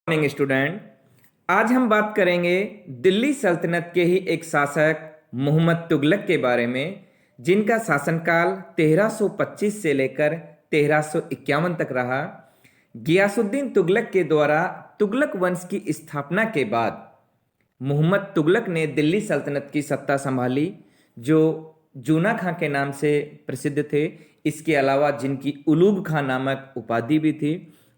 Morning student. आज हम बात करेंगे दिल्ली सल्तनत के ही एक शासक मोहम्मद तुगलक के बारे में, जिनका शासनकाल 1325 से लेकर 1351 तक रहा। गियासुद्दीन तुगलक के द्वारा तुगलक वंश की स्थापना के बाद मोहम्मद तुगलक ने दिल्ली सल्तनत की सत्ता संभाली, जो जूना खां के नाम से प्रसिद्ध थे। इसके अलावा जिनकी उलूग खां नामक उपाधि भी थी।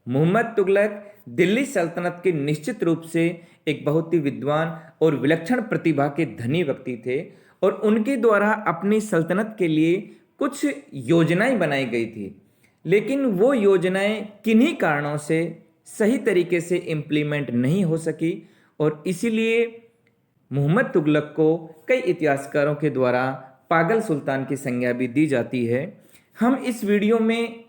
मोहम्मद तुगलक दिल्ली सल्तनत के निश्चित रूप से एक बहुत ही विद्वान और विलक्षण प्रतिभा के धनी व्यक्ति थे, और उनके द्वारा अपनी सल्तनत के लिए कुछ योजनाएं बनाई गई थी। लेकिन वो योजनाएं किन्हीं कारणों से सही तरीके से इम्प्लीमेंट नहीं हो सकी, और इसीलिए मोहम्मद तुगलक को कई इतिहासकारों के द्वारा पागल सुल्तान की संज्ञा भी दी जाती है। हम इस वीडियो में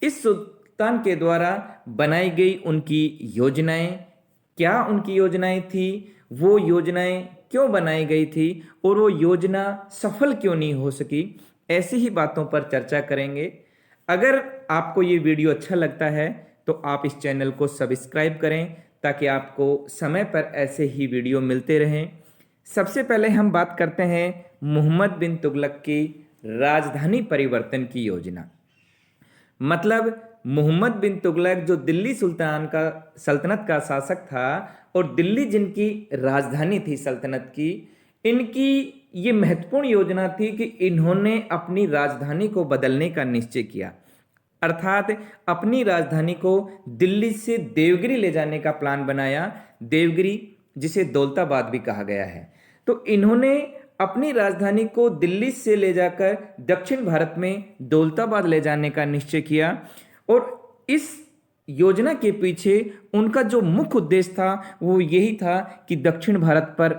इस सुल्तान के द्वारा बनाई गई उनकी योजनाएं, क्या उनकी योजनाएं थी, वो योजनाएं क्यों बनाई गई थी, और वो योजना सफल क्यों नहीं हो सकी, ऐसी ही बातों पर चर्चा करेंगे। अगर आपको ये वीडियो अच्छा लगता है तो आप इस चैनल को सब्सक्राइब करें, ताकि आपको समय पर ऐसे ही वीडियो मिलते रहें। सबसे पहले हम बात करते हैं मोहम्मद बिन तुगलक की राजधानी परिवर्तन की योजना। मतलब मोहम्मद बिन तुगलक जो दिल्ली सल्तनत का शासक था, और दिल्ली जिनकी राजधानी थी सल्तनत की, इनकी ये महत्वपूर्ण योजना थी कि इन्होंने अपनी राजधानी को बदलने का निश्चय किया। अर्थात अपनी राजधानी को दिल्ली से देवगिरी ले जाने का प्लान बनाया। देवगिरी जिसे दौलताबाद भी कहा गया है। तो इन्होंने अपनी राजधानी को दिल्ली से ले जाकर दक्षिण भारत में दौलताबाद ले जाने का निश्चय किया, और इस योजना के पीछे उनका जो मुख्य उद्देश्य था वो यही था कि दक्षिण भारत पर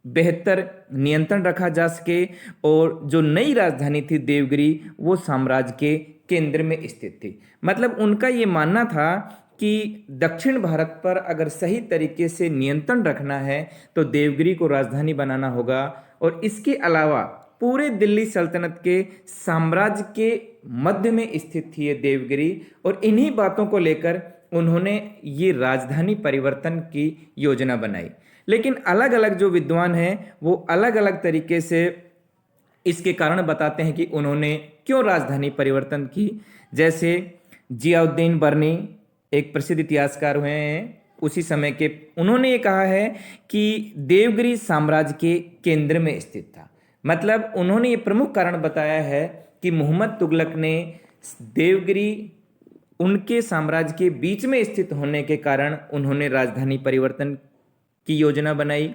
बेहतर नियंत्रण रखा जा सके, और जो नई राजधानी थी देवगिरी, वो साम्राज्य के केंद्र में स्थित थी। मतलब उनका ये मानना था कि दक्षिण भारत पर अगर सही तरीके से नियंत्रण रखना है तो देवगिरी को राजधानी बनाना होगा, और इसके अलावा पूरे दिल्ली सल्तनत के साम्राज्य के मध्य में स्थित थी ये देवगिरी, और इन्हीं बातों को लेकर उन्होंने ये राजधानी परिवर्तन की योजना बनाई। लेकिन अलग अलग जो विद्वान हैं वो अलग अलग तरीके से इसके कारण बताते हैं कि उन्होंने क्यों राजधानी परिवर्तन की। जैसे जियाउद्दीन बर्नी एक प्रसिद्ध इतिहासकार हुए हैं उसी समय के, उन्होंने ये कहा है कि देवगिरी साम्राज्य के केंद्र में स्थित था। मतलब उन्होंने ये प्रमुख कारण बताया है कि मोहम्मद तुगलक ने देवगिरी उनके साम्राज्य के बीच में स्थित होने के कारण उन्होंने राजधानी परिवर्तन की योजना बनाई।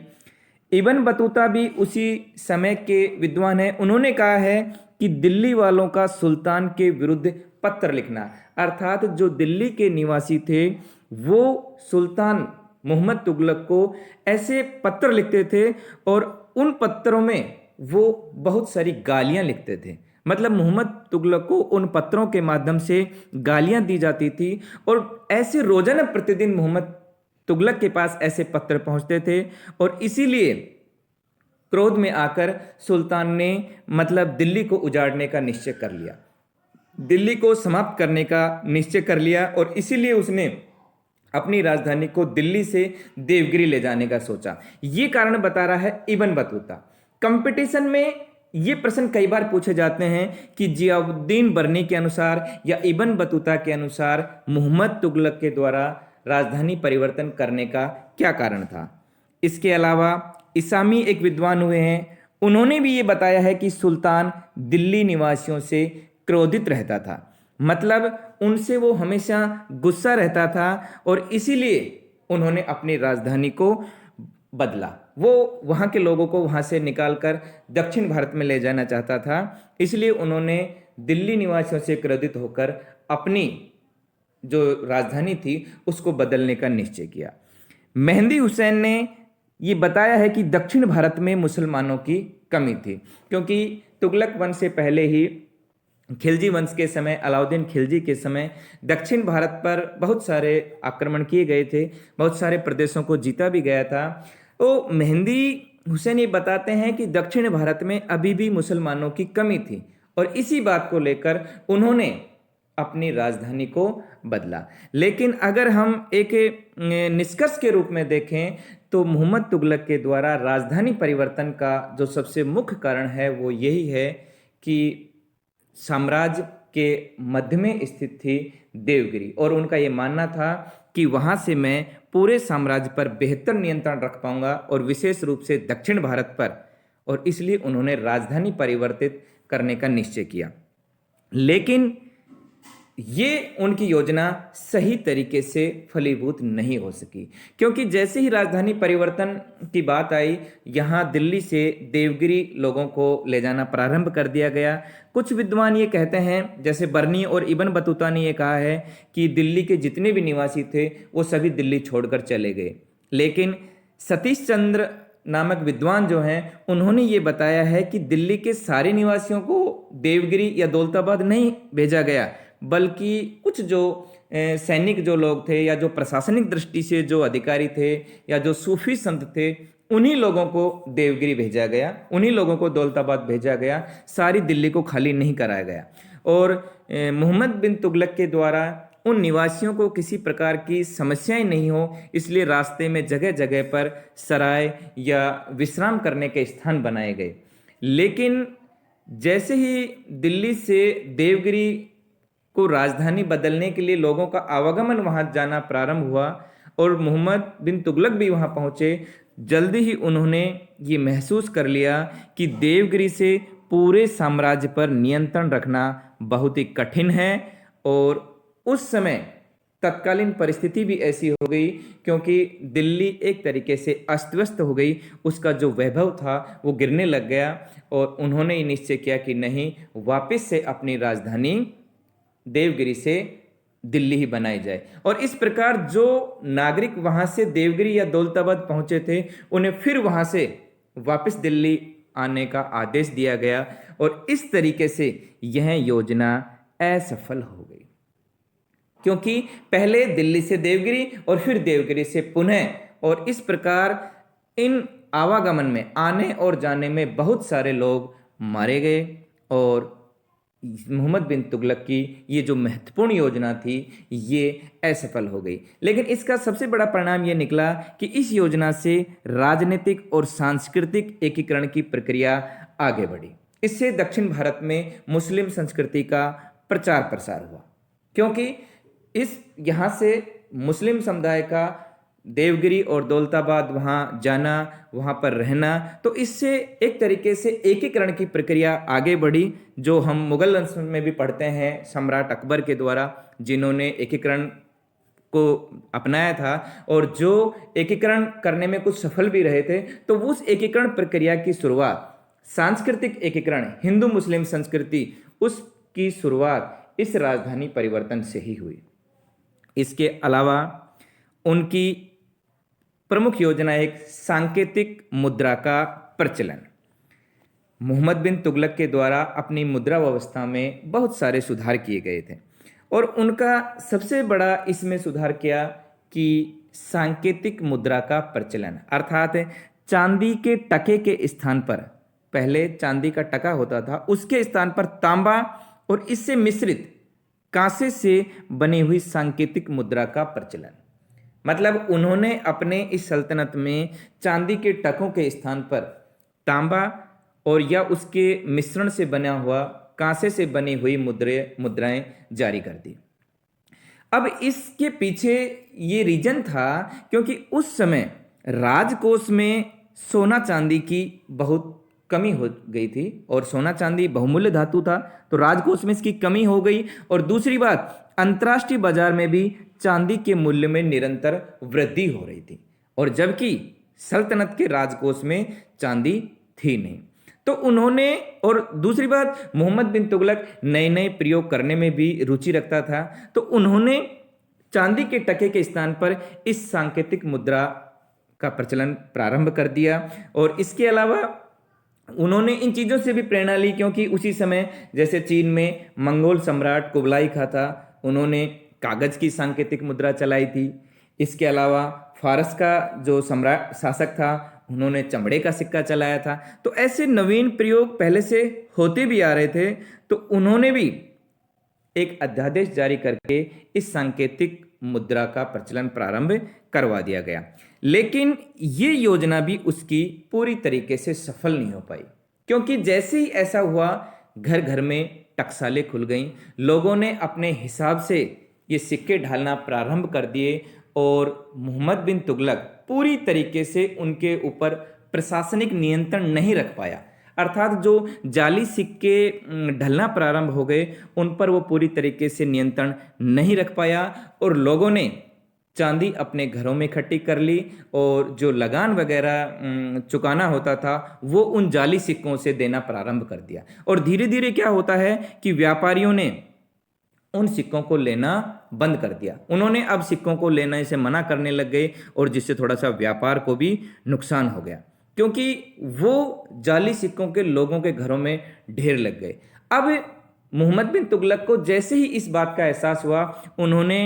इब्न बतूता भी उसी समय के विद्वान हैं। उन्होंने कहा है कि दिल्ली वालों का सुल्तान के विरुद्ध पत्र लिखना, अर्थात जो दिल्ली के निवासी थे वो सुल्तान मोहम्मद तुगलक को ऐसे पत्र लिखते थे, और उन पत्रों में वो बहुत सारी गालियां लिखते थे। मतलब मोहम्मद तुगलक को उन पत्रों के माध्यम से गालियां दी जाती थी, और ऐसे रोजाना प्रतिदिन मोहम्मद तुगलक के पास ऐसे पत्र पहुंचते थे, और इसीलिए क्रोध में आकर सुल्तान ने मतलब दिल्ली को उजाड़ने का निश्चय कर लिया, दिल्ली को समाप्त करने का निश्चय कर लिया, और इसीलिए उसने अपनी राजधानी को दिल्ली से देवगिरी ले जाने का सोचा। ये कारण बता रहा है इब्न बतूता। कंपटीशन में ये प्रश्न कई बार पूछे जाते हैं कि जियाउद्दीन बर्नी के अनुसार या इब्न बतूता के अनुसार मोहम्मद तुगलक के द्वारा राजधानी परिवर्तन करने का क्या कारण था। इसके अलावा इसामी एक विद्वान हुए हैं, उन्होंने भी ये बताया है कि सुल्तान दिल्ली निवासियों से क्रोधित रहता था। मतलब उनसे वो हमेशा गुस्सा रहता था, और इसीलिए उन्होंने अपनी राजधानी को बदला। वो वहाँ के लोगों को वहाँ से निकालकर दक्षिण भारत में ले जाना चाहता था, इसलिए उन्होंने दिल्ली निवासियों से क्रोधित होकर अपनी जो राजधानी थी उसको बदलने का निश्चय किया। मेहंदी हुसैन ने ये बताया है कि दक्षिण भारत में मुसलमानों की कमी थी, क्योंकि तुगलक वंश से पहले ही खिलजी वंश के समय, अलाउद्दीन खिलजी के समय दक्षिण भारत पर बहुत सारे आक्रमण किए गए थे, बहुत सारे प्रदेशों को जीता भी गया था। तो मेहंदी हुसैन ये बताते हैं कि दक्षिण भारत में अभी भी मुसलमानों की कमी थी, और इसी बात को लेकर उन्होंने अपनी राजधानी को बदला। लेकिन अगर हम एक निष्कर्ष के रूप में देखें तो मोहम्मद तुगलक के द्वारा राजधानी परिवर्तन का जो सबसे मुख्य कारण है वो यही है कि साम्राज्य के मध्य में स्थित थी देवगिरी, और उनका ये मानना था कि वहां से मैं पूरे साम्राज्य पर बेहतर नियंत्रण रख पाऊंगा, और विशेष रूप से दक्षिण भारत पर, और इसलिए उन्होंने राजधानी परिवर्तित करने का निश्चय किया। लेकिन ये उनकी योजना सही तरीके से फलीभूत नहीं हो सकी, क्योंकि जैसे ही राजधानी परिवर्तन की बात आई, यहाँ दिल्ली से देवगिरी लोगों को ले जाना प्रारंभ कर दिया गया। कुछ विद्वान ये कहते हैं, जैसे बर्नी और इब्न बतूता ने ये कहा है कि दिल्ली के जितने भी निवासी थे वो सभी दिल्ली छोड़कर चले गए। लेकिन सतीश चंद्र नामक विद्वान जो हैं उन्होंने ये बताया है कि दिल्ली के सारे निवासियों को देवगिरी या दौलताबाद नहीं भेजा गया, बल्कि कुछ जो सैनिक जो लोग थे, या जो प्रशासनिक दृष्टि से जो अधिकारी थे, या जो सूफी संत थे, उन्हीं लोगों को देवगिरी भेजा गया, उन्हीं लोगों को दौलताबाद भेजा गया, सारी दिल्ली को खाली नहीं कराया गया। और मोहम्मद बिन तुगलक के द्वारा उन निवासियों को किसी प्रकार की समस्याएं नहीं हो, इसलिए रास्ते में जगह जगह पर सराय या विश्राम करने के स्थान बनाए गए। लेकिन जैसे ही दिल्ली से देवगिरी को राजधानी बदलने के लिए लोगों का आवागमन वहां जाना प्रारंभ हुआ और मोहम्मद बिन तुगलक भी वहां पहुंचे, जल्दी ही उन्होंने ये महसूस कर लिया कि देवगिरी से पूरे साम्राज्य पर नियंत्रण रखना बहुत ही कठिन है। और उस समय तत्कालीन परिस्थिति भी ऐसी हो गई, क्योंकि दिल्ली एक तरीके से अस्त व्यस्त हो गई, उसका जो वैभव था वो गिरने लग गया, और उन्होंने ये निश्चय किया कि नहीं, वापस से अपनी राजधानी देवगिरी से दिल्ली ही बनाई जाए। और इस प्रकार जो नागरिक वहां से देवगिरी या दौलताबाद पहुंचे थे, उन्हें फिर वहां से वापस दिल्ली आने का आदेश दिया गया, और इस तरीके से यह योजना असफल हो गई, क्योंकि पहले दिल्ली से देवगिरी और फिर देवगिरी से पुणे, और इस प्रकार इन आवागमन में आने और जाने में बहुत सारे लोग मारे गए, और मोहम्मद बिन तुगलक की ये जो महत्वपूर्ण योजना थी ये असफल हो गई। लेकिन इसका सबसे बड़ा परिणाम ये निकला कि इस योजना से राजनीतिक और सांस्कृतिक एकीकरण की प्रक्रिया आगे बढ़ी। इससे दक्षिण भारत में मुस्लिम संस्कृति का प्रचार प्रसार हुआ, क्योंकि इस यहाँ से मुस्लिम समुदाय का देवगिरी और दौलताबाद वहाँ जाना, वहाँ पर रहना, तो इससे एक तरीके से एकीकरण की प्रक्रिया आगे बढ़ी, जो हम मुगल वंश में भी पढ़ते हैं सम्राट अकबर के द्वारा, जिन्होंने एकीकरण को अपनाया था और जो एकीकरण करने में कुछ सफल भी रहे थे। तो उस एकीकरण प्रक्रिया की शुरुआत, सांस्कृतिक एकीकरण, हिंदू मुस्लिम संस्कृति, उसकी शुरुआत इस राजधानी परिवर्तन से ही हुई। इसके अलावा उनकी प्रमुख योजना एक सांकेतिक मुद्रा का प्रचलन। मोहम्मद बिन तुगलक के द्वारा अपनी मुद्रा व्यवस्था में बहुत सारे सुधार किए गए थे, और उनका सबसे बड़ा इसमें सुधार किया कि सांकेतिक मुद्रा का प्रचलन, अर्थात चांदी के टके के स्थान पर, पहले चांदी का टका होता था, उसके स्थान पर तांबा और इससे मिश्रित कांसे से बनी हुई सांकेतिक मुद्रा का प्रचलन। मतलब उन्होंने अपने इस सल्तनत में चांदी के टकों के स्थान पर तांबा और या उसके मिश्रण से बना हुआ कांसे से बनी हुई मुद्राएं जारी कर दी। अब इसके पीछे ये रीजन था क्योंकि उस समय राजकोष में सोना चांदी की बहुत कमी हो गई थी, और सोना चांदी बहुमूल्य धातु था, तो राजकोष में इसकी कमी हो गई। और दूसरी बात, अंतर्राष्ट्रीय बाजार में भी चांदी के मूल्य में निरंतर वृद्धि हो रही थी, और जबकि सल्तनत के राजकोष में चांदी थी नहीं। तो उन्होंने, और दूसरी बात, मोहम्मद बिन तुगलक नए नए प्रयोग करने में भी रुचि रखता था, तो उन्होंने चांदी के टके के स्थान पर इस सांकेतिक मुद्रा का प्रचलन प्रारंभ कर दिया। और इसके अलावा उन्होंने इन चीज़ों से भी प्रेरणा ली, क्योंकि उसी समय जैसे चीन में मंगोल सम्राट कुबलाई खां था, उन्होंने कागज की सांकेतिक मुद्रा चलाई थी। इसके अलावा फारस का जो सम्राट शासक था, उन्होंने चमड़े का सिक्का चलाया था। तो ऐसे नवीन प्रयोग पहले से होते भी आ रहे थे, तो उन्होंने भी एक अध्यादेश जारी करके इस सांकेतिक मुद्रा का प्रचलन प्रारंभ करवा दिया गया। लेकिन ये योजना भी उसकी पूरी तरीके से सफल नहीं हो पाई, क्योंकि जैसे ही ऐसा हुआ घर घर में टकसालें खुल गईं, लोगों ने अपने हिसाब से ये सिक्के ढालना प्रारंभ कर दिए और मोहम्मद बिन तुगलक पूरी तरीके से उनके ऊपर प्रशासनिक नियंत्रण नहीं रख पाया। अर्थात जो जाली सिक्के ढलना प्रारंभ हो गए उन पर वो पूरी तरीके से नियंत्रण नहीं रख पाया और लोगों ने चांदी अपने घरों में इकट्ठी कर ली और जो लगान वगैरह चुकाना होता था वो उन जाली सिक्कों से देना प्रारंभ कर दिया। और धीरे धीरे क्या होता है कि व्यापारियों ने उन सिक्कों को लेना बंद कर दिया। उन्होंने अब सिक्कों को लेने से मना करने लग गए और जिससे थोड़ा सा व्यापार को भी नुकसान हो गया, क्योंकि वो जाली सिक्कों के लोगों के घरों में ढेर लग गए। अब मोहम्मद बिन तुगलक को जैसे ही इस बात का एहसास हुआ, उन्होंने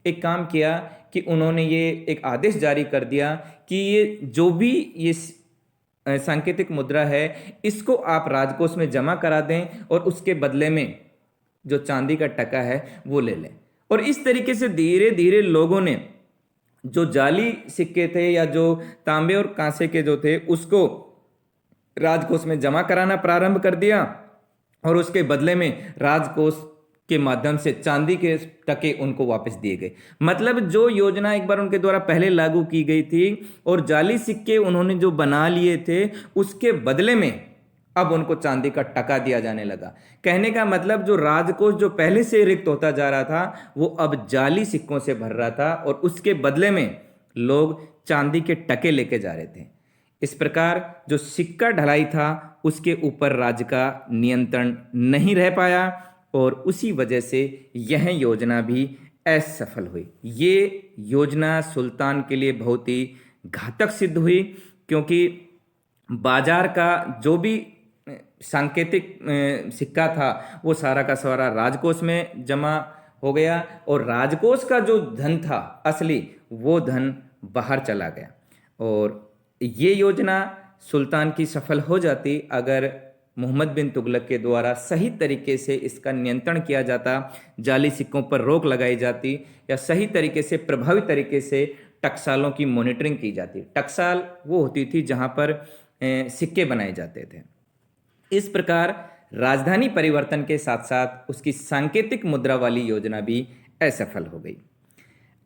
एक काम किया कि उन्होंने ये एक आदेश जारी कर दिया कि ये जो भी ये सांकेतिक मुद्रा है इसको आप राजकोष में जमा करा दें और उसके बदले में जो चांदी का टका है वो ले लें। और इस तरीके से धीरे धीरे लोगों ने जो जाली सिक्के थे या जो तांबे और कांसे के जो थे उसको राजकोष में जमा कराना प्रारंभ कर दिया और उसके बदले में राजकोष के माध्यम से चांदी के टके उनको वापस दिए गए। मतलब जो योजना एक बार उनके द्वारा पहले लागू की गई थी और जाली सिक्के उन्होंने जो बना लिए थे उसके बदले में अब उनको चांदी का टका दिया जाने लगा। कहने का मतलब जो राजकोष जो पहले से रिक्त होता जा रहा था वो अब जाली सिक्कों से भर रहा था और उसके बदले में लोग चांदी के टके लेके जा रहे थे। इस प्रकार जो सिक्का ढलाई था उसके ऊपर राज्य का नियंत्रण नहीं रह पाया और उसी वजह से यह योजना भी असफल हुई। ये योजना सुल्तान के लिए बहुत ही घातक सिद्ध हुई, क्योंकि बाजार का जो भी सांकेतिक सिक्का था वो सारा का सारा राजकोष में जमा हो गया और राजकोष का जो धन था असली वो धन बाहर चला गया। और ये योजना सुल्तान की सफल हो जाती अगर मोहम्मद बिन तुगलक के द्वारा सही तरीके से इसका नियंत्रण किया जाता, जाली सिक्कों पर रोक लगाई जाती या सही तरीके से प्रभावी तरीके से टकसालों की मॉनिटरिंग की जाती। टकसाल वो होती थी जहाँ पर सिक्के बनाए जाते थे। इस प्रकार राजधानी परिवर्तन के साथ साथ उसकी सांकेतिक मुद्रा वाली योजना भी असफल हो गई।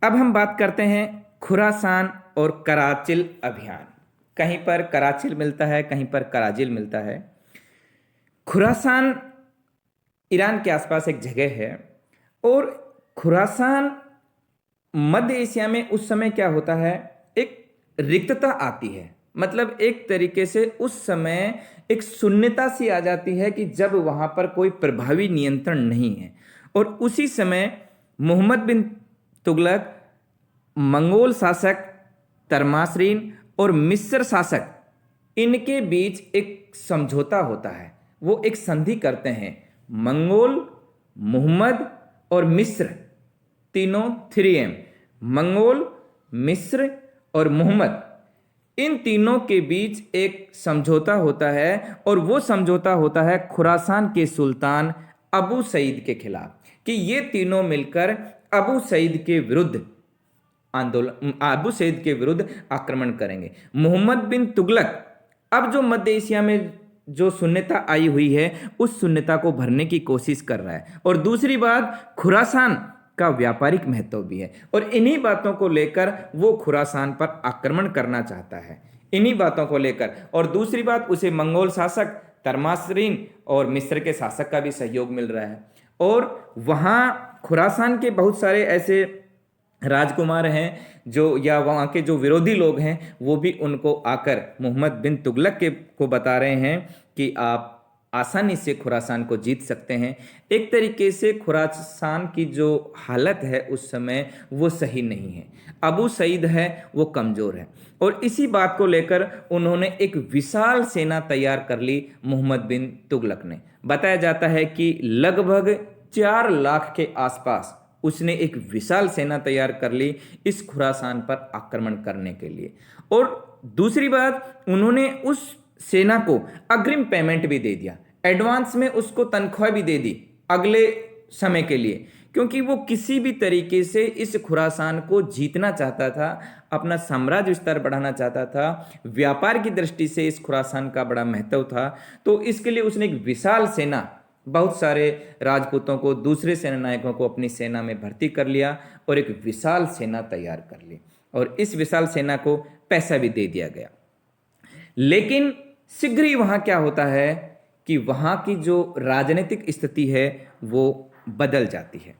अब हम बात करते हैं खुरासान और कराचिल अभियान। कहीं पर कराचिल मिलता है, कहीं पर कराजिल मिलता है। खुरासान ईरान के आसपास एक जगह है और खुरासान मध्य एशिया में उस समय क्या होता है, एक रिक्तता आती है। मतलब एक तरीके से उस समय एक शून्यता सी आ जाती है कि जब वहां पर कोई प्रभावी नियंत्रण नहीं है। और उसी समय मोहम्मद बिन तुगलक, मंगोल शासक तरमासरीन और मिस्र शासक, इनके बीच एक समझौता होता है। वो एक संधि करते हैं। मंगोल, मोहम्मद और मिस्र, तीनों 3M, मंगोल, मिस्र और मोहम्मद, इन तीनों के बीच एक समझौता होता है और वो समझौता होता है खुरासान के सुल्तान अबू सईद के खिलाफ, कि ये तीनों मिलकर अबू सईद के विरुद्ध अबू सईद के विरुद्ध आक्रमण करेंगे। मोहम्मद बिन तुगलक अब जो मध्य एशिया में जो शून्यता आई हुई है उस शून्यता को भरने की कोशिश कर रहा है। और दूसरी बात, खुरासान का व्यापारिक महत्व भी है और इन्हीं बातों को लेकर वो खुरासान पर आक्रमण करना चाहता है, इन्हीं बातों को लेकर। और दूसरी बात, उसे मंगोल शासक तरमासरीन और मिस्र के शासक का भी सहयोग मिल रहा है। और वहाँ खुरासान के बहुत सारे ऐसे राजकुमार हैं जो, या वहाँ के जो विरोधी लोग हैं, वो भी उनको आकर मोहम्मद बिन तुगलक को बता रहे हैं कि आप आसानी से खुरासान को जीत सकते हैं। एक तरीके से खुरासान की जो हालत है उस समय वो सही नहीं है, अबू सईद है वो कमज़ोर है। और इसी बात को लेकर उन्होंने एक विशाल सेना तैयार कर ली मोहम्मद बिन तुगलक ने। बताया जाता है कि लगभग 4 लाख के आसपास उसने एक विशाल सेना तैयार कर ली इस खुरासान पर आक्रमण करने के लिए। और दूसरी बात, उन्होंने उस सेना को अग्रिम पेमेंट भी दे दिया, एडवांस में उसको तनख्वाह भी दे दी। अगले समय के लिए, क्योंकि वो किसी भी तरीके से इस खुरासान को जीतना चाहता था, अपना साम्राज्य विस्तार बढ़ाना चाहता था, व्यापार की दृष्टि से इस खुरासान का बड़ा महत्व था। तो इसके लिए उसने एक विशाल सेना, बहुत सारे राजपूतों को, दूसरे सेना नायकों को अपनी सेना में भर्ती कर लिया और एक विशाल सेना तैयार कर ली, और इस विशाल सेना को पैसा भी दे दिया गया। लेकिन शीघ्र ही वहां क्या होता है कि वहां की जो राजनीतिक स्थिति है वो बदल जाती है।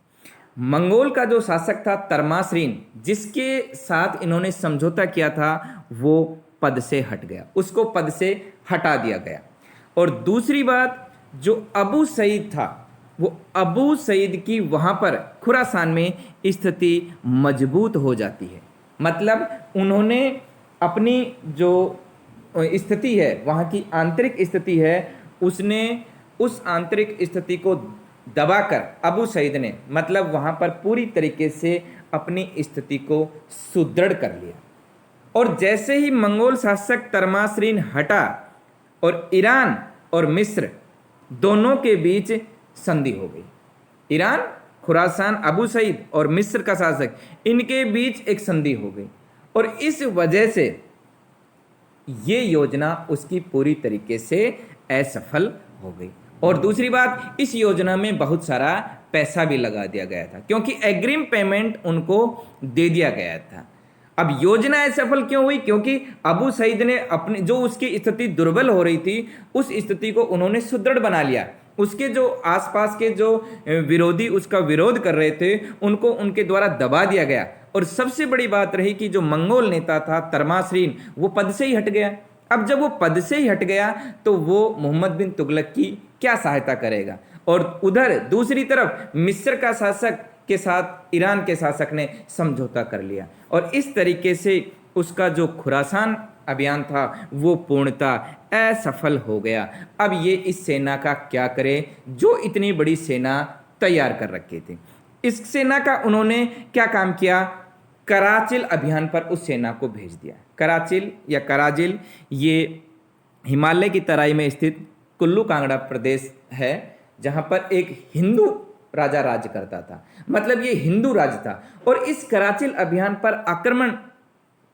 मंगोल का जो शासक था तरमाश्रीन, जिसके साथ इन्होंने समझौता किया था, वो पद से हट गया, उसको पद से हटा दिया गया। और दूसरी बात, जो अबू सईद था, वो अबू सईद की वहां पर खुरासान में स्थिति मजबूत हो जाती है। मतलब उन्होंने अपनी जो स्थिति है, वहाँ की आंतरिक स्थिति है, उसने उस आंतरिक स्थिति को दबाकर अबू सईद ने, मतलब वहाँ पर पूरी तरीके से अपनी स्थिति को सुदृढ़ कर लिया। और जैसे ही मंगोल शासक तरमाश्रीन हटा और ईरान और मिस्र दोनों के बीच संधि हो गई। ईरान, खुरासान, अबू सईद और मिस्र का शासक, इनके बीच एक संधि हो गई, और इस वजह से ये योजना उसकी पूरी तरीके से असफल हो गई। और दूसरी बात, इस योजना में बहुत सारा पैसा भी लगा दिया गया था, क्योंकि एग्रिम पेमेंट उनको दे दिया गया था। अब योजना असफल क्यों हुई? क्योंकि अबू सईद ने अपनी जो उसकी स्थिति दुर्बल हो रही थी, उस स्थिति को उन्होंने सुदृढ़ बना लिया। उसके जो आसपास के जो विरोधी उसका विरोध कर रहे थे, उनको उनके द्वारा दबा दिया गया। और सबसे बड़ी बात रही कि जो मंगोल नेता था तरमाश्रीन, वो पद से ही हट गया। अब जब वो पद से ही हट गया तो वो मोहम्मद बिन तुगलक की क्या सहायता करेगा? और उधर दूसरी तरफ मिस्र का शासक के साथ ईरान के शासक ने समझौता कर लिया, और इस तरीके से उसका जो खुरासान अभियान था वो पूर्णतः असफल हो गया। अब ये इस सेना का क्या करे जो इतनी बड़ी सेना तैयार कर रखी थी। इस सेना का उन्होंने क्या काम किया? कराचिल अभियान पर उस सेना को भेज दिया। कराचिल या कराजिल ये हिमालय की तराई में स्थित कुल्लू कांगड़ा प्रदेश है, जहां पर एक हिंदू राजा राज करता था। मतलब ये हिंदू राज्य था। और इस कराचिल अभियान पर आक्रमण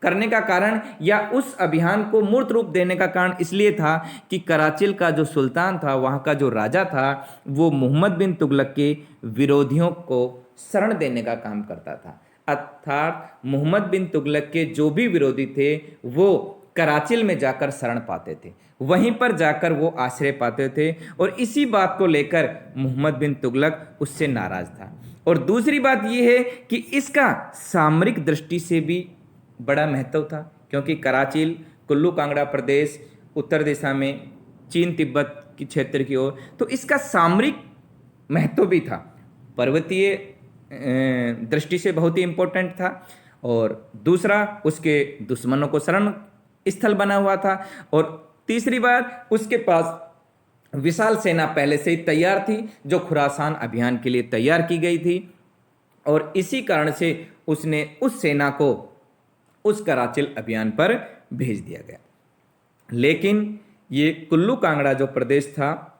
करने का कारण या उस अभियान को मूर्त रूप देने का कारण इसलिए था कि कराचिल का जो सुल्तान था, वहाँ का जो राजा था, वो मोहम्मद बिन तुगलक के विरोधियों को शरण देने का काम करता था। अर्थात मोहम्मद बिन तुगलक के जो भी विरोधी थे वो कराचिल में जाकर शरण पाते थे, वहीं पर जाकर वो आश्रय पाते थे। और इसी बात को लेकर मोहम्मद बिन तुगलक उससे नाराज था। और दूसरी बात यह है कि इसका सामरिक दृष्टि से भी बड़ा महत्व था, क्योंकि कराचिल, कुल्लू कांगड़ा प्रदेश उत्तर दिशा में, चीन तिब्बत की क्षेत्र की ओर, तो इसका सामरिक महत्व भी था, पर्वतीय दृष्टि से बहुत ही इम्पोर्टेंट था। और दूसरा, उसके दुश्मनों को शरण स्थल बना हुआ था। और तीसरी बात, उसके पास विशाल सेना पहले से ही तैयार थी, जो खुरासान अभियान के लिए तैयार की गई थी। और इसी कारण से उसने उस सेना को उस कराचिल अभियान पर भेज दिया गया। लेकिन ये कुल्लू कांगड़ा जो प्रदेश था,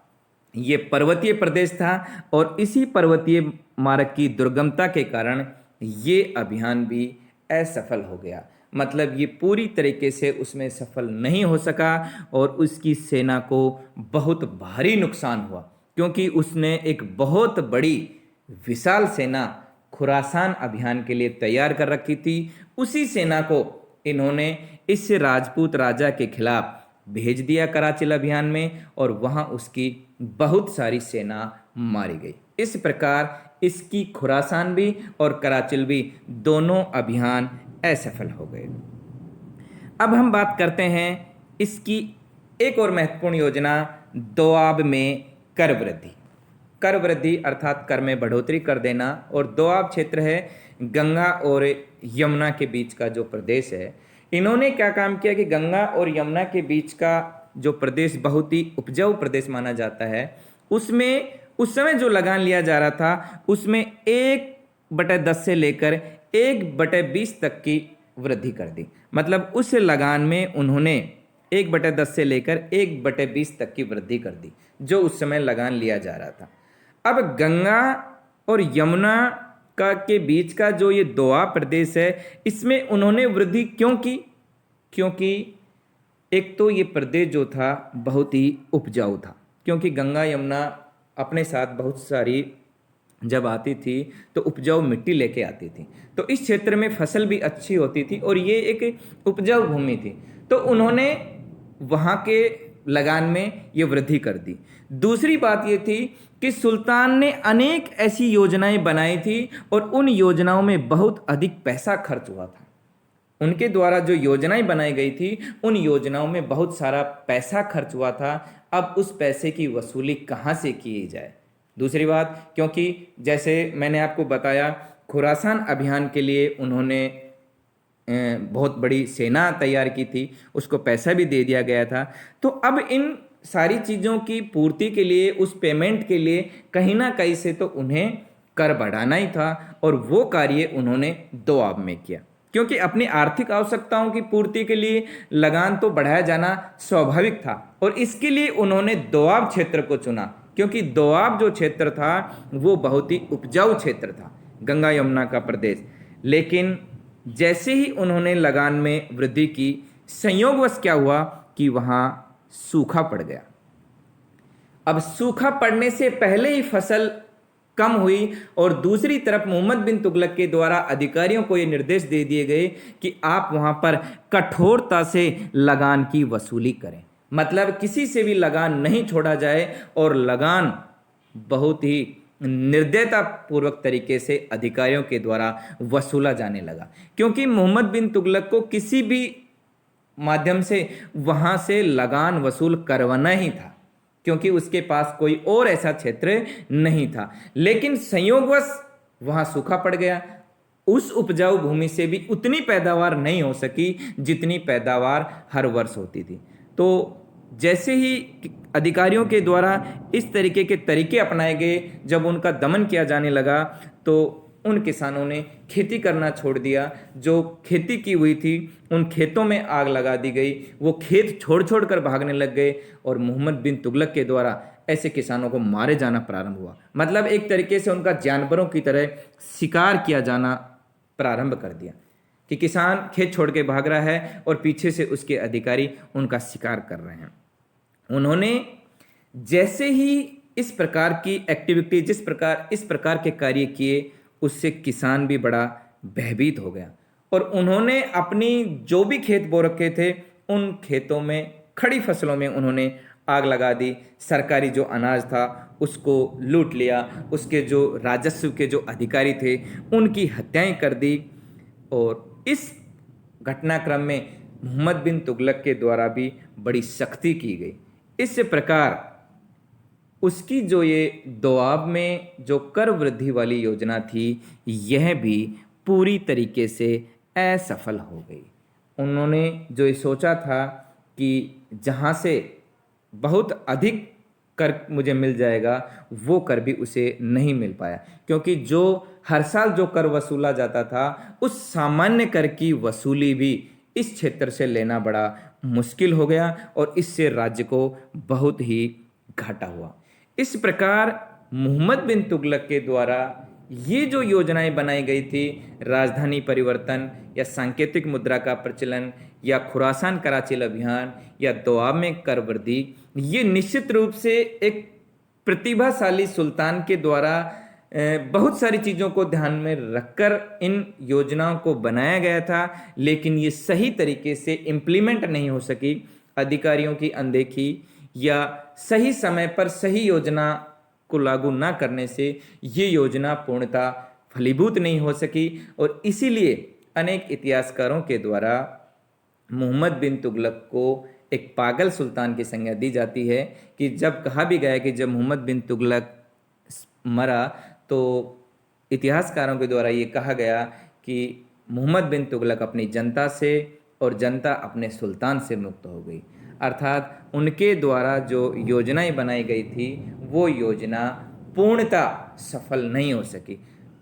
ये पर्वतीय प्रदेश था, और इसी पर्वतीय मार्ग की दुर्गमता के कारण ये अभियान भी असफल हो गया। मतलब ये पूरी तरीके से उसमें सफल नहीं हो सका, और उसकी सेना को बहुत भारी नुकसान हुआ, क्योंकि उसने एक बहुत बड़ी विशाल सेना खुरासान अभियान के लिए तैयार कर रखी थी। उसी सेना को इन्होंने इस राजपूत राजा के खिलाफ भेज दिया कराचिल अभियान में, और वहां उसकी बहुत सारी सेना मारी गई। इस प्रकार इसकी खुरासान भी और कराचिल भी दोनों अभियान असफल हो गए। अब हम बात करते हैं इसकी एक और महत्वपूर्ण योजना, दोआब में कर वृद्धि। कर वृद्धि अर्थात कर में बढ़ोतरी कर देना। और दोआब क्षेत्र है गंगा और यमुना के बीच का जो प्रदेश है। इन्होंने क्या काम किया कि गंगा और यमुना के बीच का जो प्रदेश बहुत ही उपजाऊ प्रदेश माना जाता है, उसमें उस समय जो लगान लिया जा रहा था, उसमें 1/10 से लेकर 1/20 तक की वृद्धि कर दी। मतलब उस लगान में उन्होंने 1/10 से लेकर 1/20 तक की वृद्धि कर दी, जो उस समय लगान लिया जा रहा था। अब गंगा और यमुना का के बीच का जो ये दोआब प्रदेश है, इसमें उन्होंने वृद्धि क्यों की? क्योंकि एक तो ये प्रदेश जो था बहुत ही उपजाऊ था, क्योंकि गंगा यमुना अपने साथ बहुत सारी जब आती थी तो उपजाऊ मिट्टी लेके आती थी, तो इस क्षेत्र में फसल भी अच्छी होती थी और ये एक उपजाऊ भूमि थी। तो उन्होंने वहाँ के लगान में ये वृद्धि कर दी। दूसरी बात ये थी कि सुल्तान ने अनेक ऐसी योजनाएं बनाई थी और उन योजनाओं में बहुत अधिक पैसा खर्च हुआ था। उनके द्वारा जो योजनाएं बनाई गई थी, उन योजनाओं में बहुत सारा पैसा खर्च हुआ था। अब उस पैसे की वसूली कहाँ से की जाए? दूसरी बात, क्योंकि जैसे मैंने आपको बताया, खुरासान अभियान के लिए उन्होंने बहुत बड़ी सेना तैयार की थी, उसको पैसा भी दे दिया गया था। तो अब इन सारी चीज़ों की पूर्ति के लिए, उस पेमेंट के लिए कहीं ना कहीं से तो उन्हें कर बढ़ाना ही था, और वो कार्य उन्होंने दोआब में किया, क्योंकि अपनी आर्थिक आवश्यकताओं की पूर्ति के लिए लगान तो बढ़ाया जाना स्वाभाविक था, और इसके लिए उन्होंने दोआब क्षेत्र को चुना, क्योंकि दोआब जो क्षेत्र था वो बहुत ही उपजाऊ क्षेत्र था, गंगा यमुना का प्रदेश। लेकिन जैसे ही उन्होंने लगान में वृद्धि की, संयोगवश क्या हुआ कि वहाँ सूखा पड़ गया। अब सूखा पड़ने से पहले ही फसल कम हुई, और दूसरी तरफ मोहम्मद बिन तुगलक के द्वारा अधिकारियों को ये निर्देश दे दिए गए कि आप वहाँ पर कठोरता से लगान की वसूली करें, मतलब किसी से भी लगान नहीं छोड़ा जाए, और लगान बहुत ही निर्दयता पूर्वक तरीके से अधिकारियों के द्वारा वसूला जाने लगा, क्योंकि मोहम्मद बिन तुगलक को किसी भी माध्यम से वहाँ से लगान वसूल करवाना ही था, क्योंकि उसके पास कोई और ऐसा क्षेत्र नहीं था। लेकिन संयोगवश वहाँ सूखा पड़ गया, उस उपजाऊ भूमि से भी उतनी पैदावार नहीं हो सकी जितनी पैदावार हर वर्ष होती थी। तो जैसे ही अधिकारियों के द्वारा इस तरीके के तरीके अपनाए गए, जब उनका दमन किया जाने लगा, तो उन किसानों ने खेती करना छोड़ दिया। जो खेती की हुई थी उन खेतों में आग लगा दी गई, वो खेत छोड़ छोड़ कर भागने लग गए, और मोहम्मद बिन तुगलक के द्वारा ऐसे किसानों को मारे जाना प्रारंभ हुआ। मतलब एक तरीके से उनका जानवरों की तरह शिकार किया जाना प्रारंभ कर दिया, कि किसान खेत छोड़ के भाग रहा है और पीछे से उसके अधिकारी उनका शिकार कर रहे हैं। उन्होंने जैसे ही इस प्रकार की एक्टिविटी, इस प्रकार के कार्य किए, उससे किसान भी बड़ा भयभीत हो गया, और उन्होंने अपनी जो भी खेत बो रखे थे उन खेतों में, खड़ी फसलों में उन्होंने आग लगा दी। सरकारी जो अनाज था उसको लूट लिया, उसके जो राजस्व के जो अधिकारी थे उनकी हत्याएं कर दी, और इस घटनाक्रम में मोहम्मद बिन तुगलक के द्वारा भी बड़ी सख्ती की गई। इस प्रकार उसकी जो ये दोआब में जो कर वृद्धि वाली योजना थी, यह भी पूरी तरीके से असफल हो गई। उन्होंने जो ये सोचा था कि जहाँ से बहुत अधिक कर मुझे मिल जाएगा, वो कर भी उसे नहीं मिल पाया, क्योंकि जो हर साल जो कर वसूला जाता था, उस सामान्य कर की वसूली भी इस क्षेत्र से लेना बड़ा मुश्किल हो गया, और इससे राज्य को बहुत ही घाटा हुआ। इस प्रकार मोहम्मद बिन तुगलक के द्वारा ये जो योजनाएं बनाई गई थी, राजधानी परिवर्तन या सांकेतिक मुद्रा का प्रचलन या खुरासान कराची अभियान या दोआब में कर वृद्धि, ये निश्चित रूप से एक प्रतिभाशाली सुल्तान के द्वारा बहुत सारी चीज़ों को ध्यान में रखकर इन योजनाओं को बनाया गया था, लेकिन ये सही तरीके से इम्प्लीमेंट नहीं हो सकी। अधिकारियों की अनदेखी या सही समय पर सही योजना को लागू ना करने से ये योजना पूर्णतः फलीभूत नहीं हो सकी, और इसीलिए अनेक इतिहासकारों के द्वारा मोहम्मद बिन तुगलक को एक पागल सुल्तान की संज्ञा दी जाती है, कि जब कहा भी गया कि जब मोहम्मद बिन तुगलक मरा, तो इतिहासकारों के द्वारा ये कहा गया कि मोहम्मद बिन तुगलक अपनी जनता से और जनता अपने सुल्तान से मुक्त हो गई। अर्थात उनके द्वारा जो योजनाएं बनाई गई थी वो योजना पूर्णतः सफल नहीं हो सकी।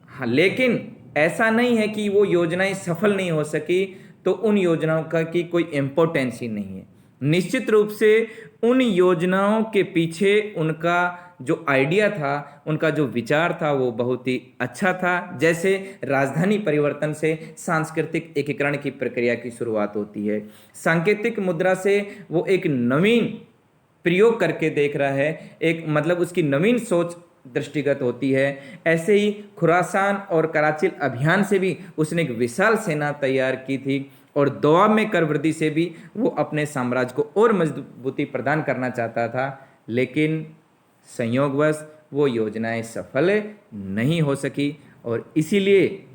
हाँ, लेकिन ऐसा नहीं है कि वो योजनाएं सफल नहीं हो सकी तो उन योजनाओं का की कोई इम्पोर्टेंस ही नहीं है। निश्चित रूप से उन योजनाओं के पीछे उनका जो आइडिया था, उनका जो विचार था वो बहुत ही अच्छा था। जैसे राजधानी परिवर्तन से सांस्कृतिक एकीकरण की प्रक्रिया की शुरुआत होती है, सांकेतिक मुद्रा से वो एक नवीन प्रयोग करके देख रहा है, एक मतलब उसकी नवीन सोच दृष्टिगत होती है। ऐसे ही खुरासान और कराची अभियान से भी उसने एक विशाल सेना तैयार की थी, और दोआब में कर वृद्धि से भी वो अपने साम्राज्य को और मजबूती प्रदान करना चाहता था। लेकिन संयोगवश वो योजनाएं सफल नहीं हो सकी, और इसीलिए